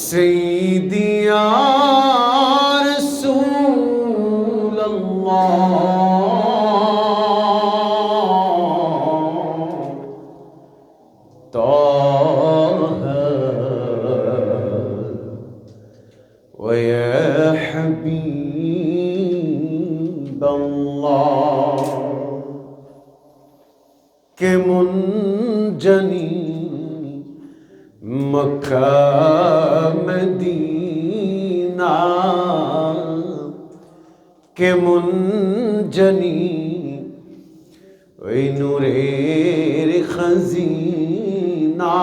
سيدي يا رسول الله طه ويا حبيب الله কেমন জানি Mecca Medina কেমন জানি ওই নূরের খাজিনা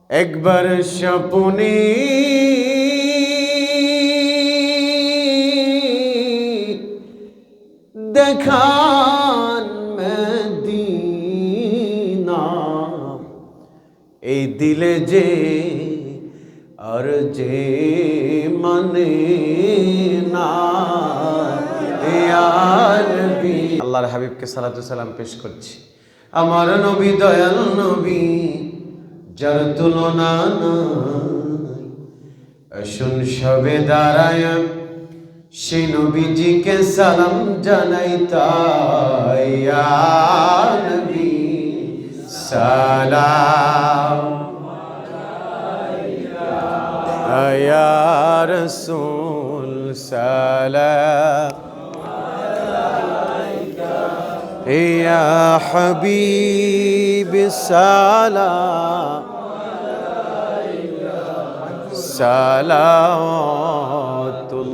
একবার স্বপ্নে দেখান মদিনা এই দিলে যে আর যে মানে না ইয়া নবী আল্লাহর হাবিবকে সালাতু সালাম পেশ করছি আমার নবী দয়াল নবী যার তুলনা নাই আসুন সবে দাঁড়ায় সেই নবীজিকে সালাম জানাই তাই ইয়া নবী সালাম ইয়া রাসূল সালাম ইয়া হাবিব সালাম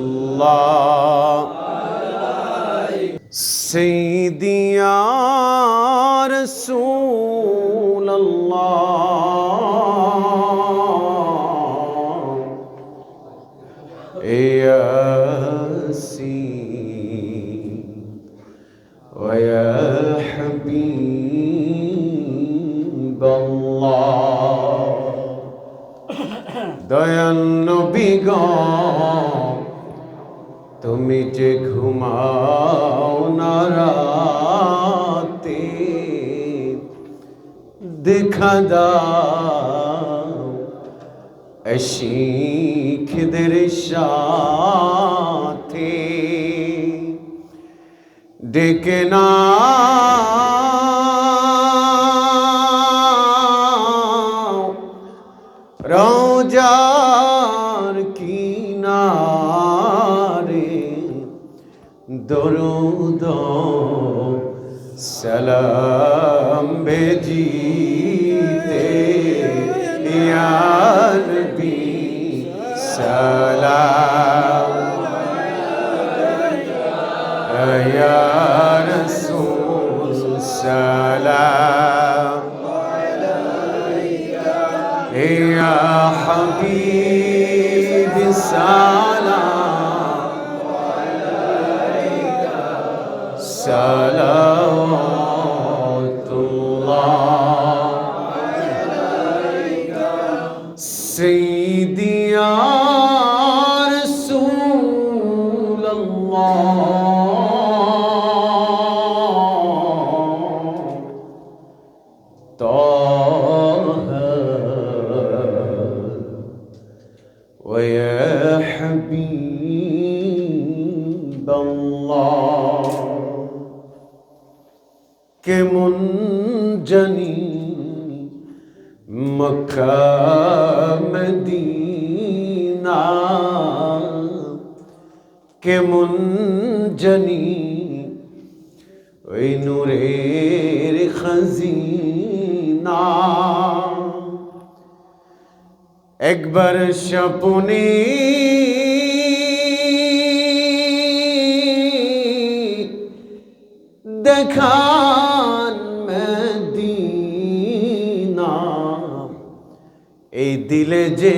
সালাতুল্লাহ সাইয়্যিদি ইয়া রাসূলুল্লাহ ইয়াসিন ওয়া ইয়া হাবিবাল্লাহ দয়াল নবী গো তুমি যে ঘুমাও না রাতে দেখা দাও আশিকদের সাথে ডেকে না রওজার কিনারে দরুদ সালাম বেজিতে ইয়া নবী সালাম ইয়া রাসূল সালাম ইয়া হাবিব সালাম সালাতুল্লাহ সাইয়্যিদি ইয়া রাসূলুল্লাহ ويا حبيب الله কেমন জানি মক্কা মদিনা কেমন জানি ওই নূরের খাজিনা একবার স্বপ্নে দেখান মদিনা এই দিলে যে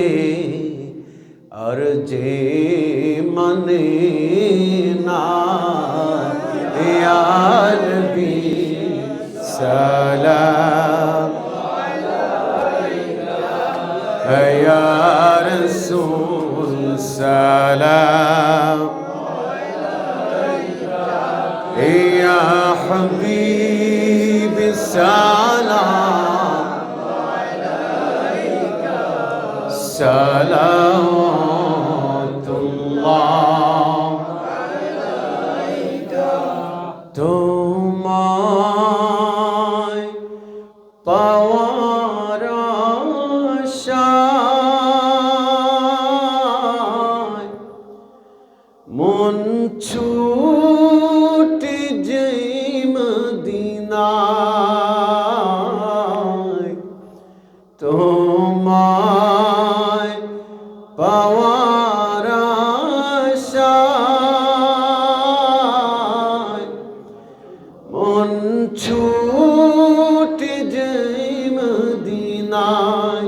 আর যে মানে না ইয়া নবী সালাম ইয়া রাসূল সালাম ইয়া হাবিব সালাম সালাওয়াতুল্লাহ তোমায় পাওয়ার আশায় মন ছুটে যেই মদিনায় তোমায় পাওয়ার আশায় মন ছুটে যেই মদিনায়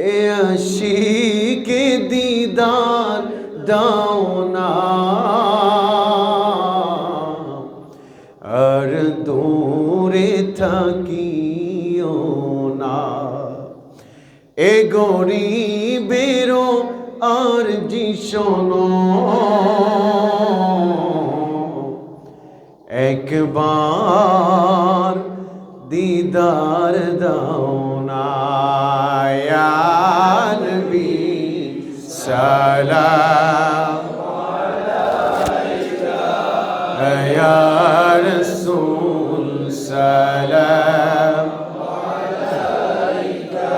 এ আশিকে দিদার দাও না আর দূরে থাকিও না এ গরিবেরও আরজি শোনো একবার দিদার দাও না ইয়া নবী সালাম আলাইকা ইয়া রাসূল সালাম আলাইকা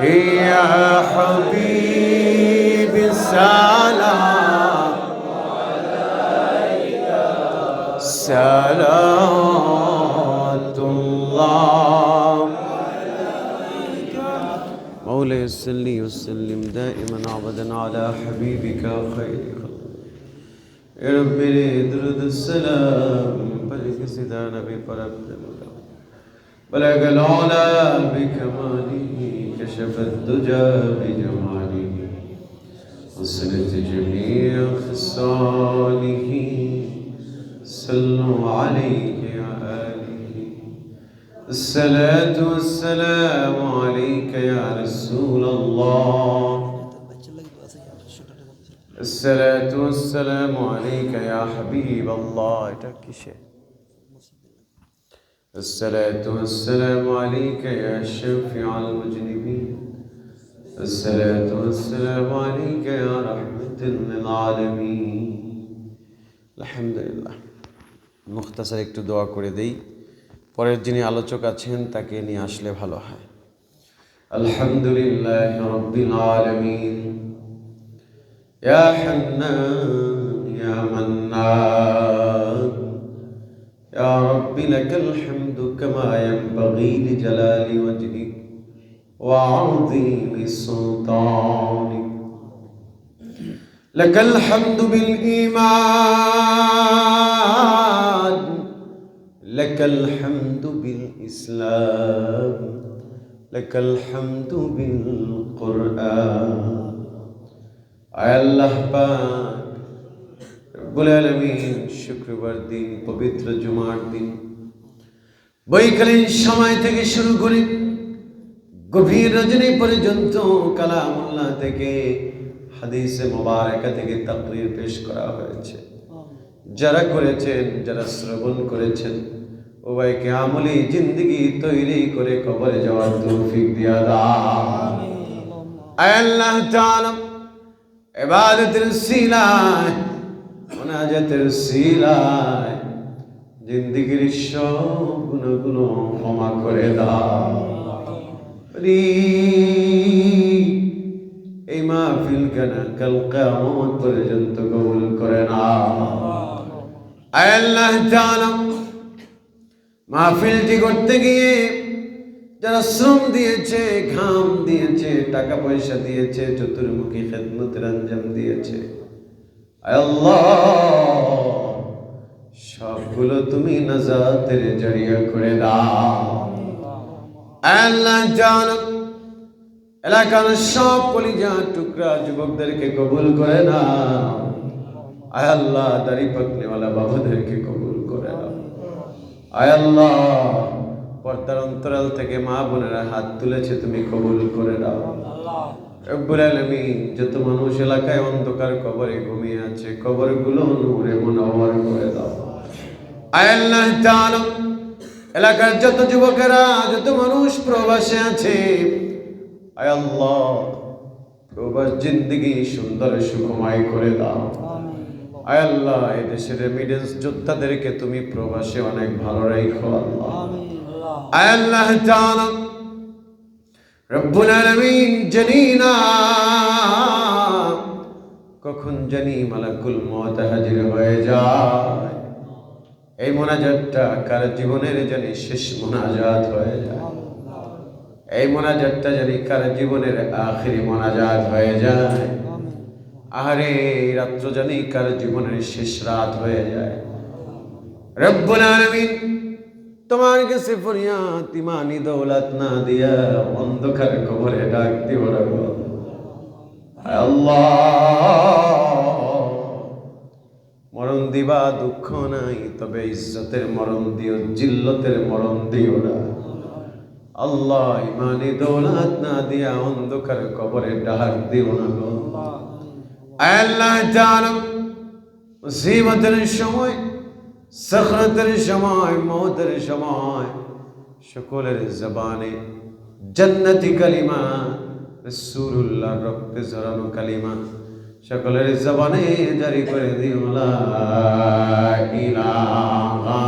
ইয়া হাবিব সালাম আলাইকা সালাওয়াতুল্লাহ مولاي صل وسلم دائما ابدا على حبيبك خير يا رب درود السلام بلغ سيدنا نبي فربنا بلغ العلا بكماله كشف الدجى بجماله وصلت جميع خصاله صلوا عليه يا آله الصلاة والسلام عليك يا رسول الله الصلاة والسلام عليك يا حبيب الله الصلاة والسلام عليك يا شفيع المذنبين الصلاة والسلام عليك يا رحمة للعالمين الحمد لله মুখতাসার একটু দোয়া করে দেই পরের যিনি আলোচক আছেন তাকে নিয়ে আসলে ভালো হয় আলহামদুলিল্লাহ রাব্বিল আলামিন ইয়া হান্নান ইয়া মান্নান ইয়া রাব্বি লাকাল হামদু কামা ইয়ানবাগি লিজালালি ওয়াজহিক ওয়া আযীমি সুলতানিক লাকাল হামদু বিল ঈমান لك الحمد بالإسلام لك الحمد بالقرآن আয় আল্লাহ পাক রব্বুল আলামিন শুক্রবার দিন পবিত্র জুমার দিন বৈকালীন সময় থেকে শুরু করে গভীর রজনী পর্যন্ত কালামুল্লাহ থেকে হাদিসে মুবারাকা থেকে তাকরীর পেশ করা হয়েছে যারা করেছেন যারা শ্রবণ করেছেন উভয়কে আমলি জিন্দেগি তৈরি করে কবরে যাওয়ার তৌফিক দিয়া দাও আয় আল্লাহ তাআলা ইবাদতের সিলায় মুনাজাতের সিলায় জিন্দেগির সব গুনাহগুলো ক্ষমা করে দাও এই মাহফিল কানা কাল কিয়ামত পর্যন্ত কবুল করে নাও আয় আল্লাহ তাআলা মাহফিলটি করতে গিয়ে যারা শ্রম দিয়েছে ঘাম দিয়েছে টাকা পয়সা দিয়েছে চতুর্মুখী খেদমতের আঞ্জাম দিয়েছে আয় আল্লাহ সবগুলো তুমি নাজাতের জরিয়া করে দাও আয় আল্লাহ তাআলা এলাকার সব কলিজা টুকরা যুবকদেরকে কবুল করে নাও আয় আল্লাহ দাড়ি পাকনেওয়ালা বাবাদেরকে কবুল করে নাও আয় আল্লাহ পর্দার অন্তরাল থেকে মা বোনেরা হাত তুলেছে তুমি কবুল করে নাও রব্বুল আলামিন যত মানুষ এলাকায় অন্ধকার কবরে ঘুমিয়ে আছে কবরগুলো নূরে মুনাওয়ার করে দাও আয় আল্লাহ তাআলা এলাকার যত যুবকেরা যত মানুষ প্রবাসে আছে আয় আল্লাহ প্রবাস জিন্দেগি সুন্দর সুখময় করে দাও। আয় আল্লাহ, এই দেশের রেমিডেন্স যোদ্ধাদেরকে তুমি প্রবাসে অনেক ভালো রাখো আল্লাহ। আয় আল্লাহ তাআলা রব্বুল আলামিন, জানি না কখন জানি মালাকুল মউত হাজির হয়ে যায়। এই মোনাজাতটা কার জীবনের জানি শেষ মোনাজাত হয়ে যায়। এই মোনাজাতটা জানি কার জীবনের আখেরি মোনাজাত হয়ে যায়। আহারে রাত্র জানি কার জীবনের শেষ রাত হয়ে যায়। রব্বুল আলামিন, তোমার কাছে ফরিয়াদ, ইমানি দৌলত না দিয়া অন্ধকার কবরে ডাক দিও না গো আল্লাহ। মরণ দিবা দুঃখ নাই, তবে ইজ্জতের মরণ দিও, জিল্লতের মরণ দিও না আল্লাহ। ইমানি দৌলত না দিয়া অন্ধকার কবরে ডাক দিও না গো আল্লাহ তাআলা। মুসিবতের সময়, সাখরাতের সময়, মওতের সময় সকলের জবানে জান্নাতি কালিমা, রাসূলুল্লাহর রক্তে ঝরানো কালিমা সকলের জবানে জারি করে দিও, লা ইলাহা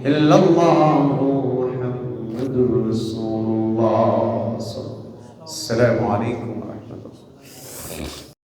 ইল্লাল্লাহু মুহাম্মাদুর রাসূলুল্লাহ। আসসালামু আলাইকুম ওয়া রাহমাতুল্লাহ।